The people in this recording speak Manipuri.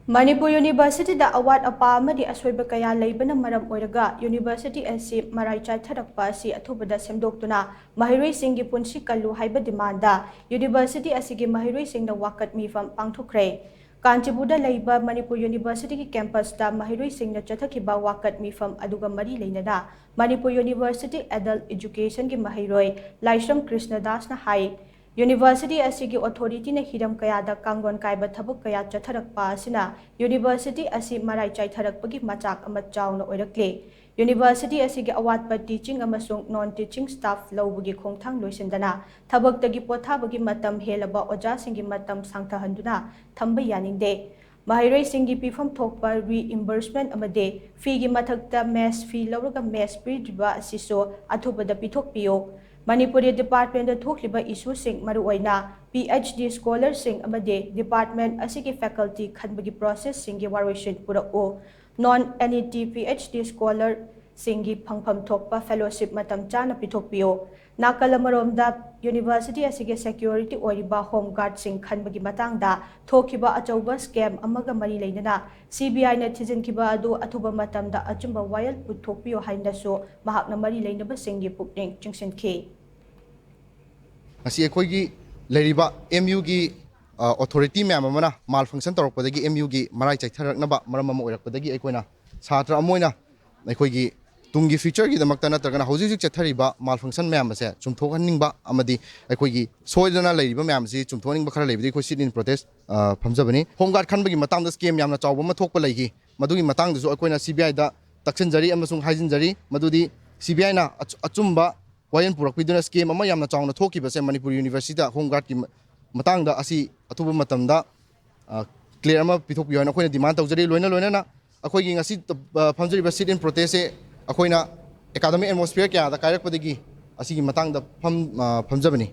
Manipur University da AWAT apa AMADI ASHOIBA kaya LEIBANA MARAM OIRAGA University Asi Marai Chaitharakliba Asi Athubada Shemdoktuna Maheiroi Shing gi Punsi Kallu HAIBA demanda University ASIGI Maheiroi Shing da WAKAT MEEPHAM PANGTHOKKHRE Kanchipuda leiba Manipur University ki campus da Maheiroi Shing na Chaitharakliba WAKAT MEEPHAM aduga mari leinana Manipur University Adult Education ki Maheiroi Laishram Krishna Das na hai University ASIGI authority na hiram kaya da kangon kaiba thabuk kaya chatharakpa asina University ASI Marai Chaitharakpagi machak ama chawna oirakle University ASIGI awatpa teaching amasung non teaching staff lawbugi khongthang loisendana thabaktagi pothabagi matam helaba oja singi matam sangthahanduna thamba yaningde Maheiroi Singgi pifam thokpa reimbursement amade fee gi mathakta mess fee lawraga mess pidriba asiso athubada pithokpiyo Manipuri Department of Thokliba issue sing maruoina PhD scholar sing amade department asigi faculty khanbagi process singi warishin purao non NET PhD scholar singi phangpham thokpa fellowship matam chana pithokpiyo nakalamaromda University asigi security oiriba home guard sing khanbagi matangda thokiba achauba scam amaga mari leinana CBI na thijinkiba adu athuba matamda achumba wayal puthokpiyo hainaso mahakna mari leinaba singi pukning chingsinki Asi akhoi leriba MU gi authority ma'am amana malfunction torokpadagi MU gi marai chaitharaknaba maram ama oirakpadagi aikoina satra amoina akhoi gi tungi future gi damakta natragana hauji chaithariba malfunction ma'am ase chumthokhaningba amadi akhoi gi soidana leriba ma'am si chumthoningba khara lebidi khoi sit in protest phamjabani home guard khanbagi matangda scam yamna chawba ma thokpa leigi madugi matangda su akoina CBI da takchinjari amasung haijinjari madudi CBI na achumba Wayan Purakpiduna scheme ama yamna chawna thokibase Manipur University home guard ki matangda asi athuba matamda clear ama pithokpiyo na akoina demand tawjari loina na akoi gi ngasi phamjari sit in protest e akoina academic atmosphere kya da kairakpadagi asi gi matangda phamjabani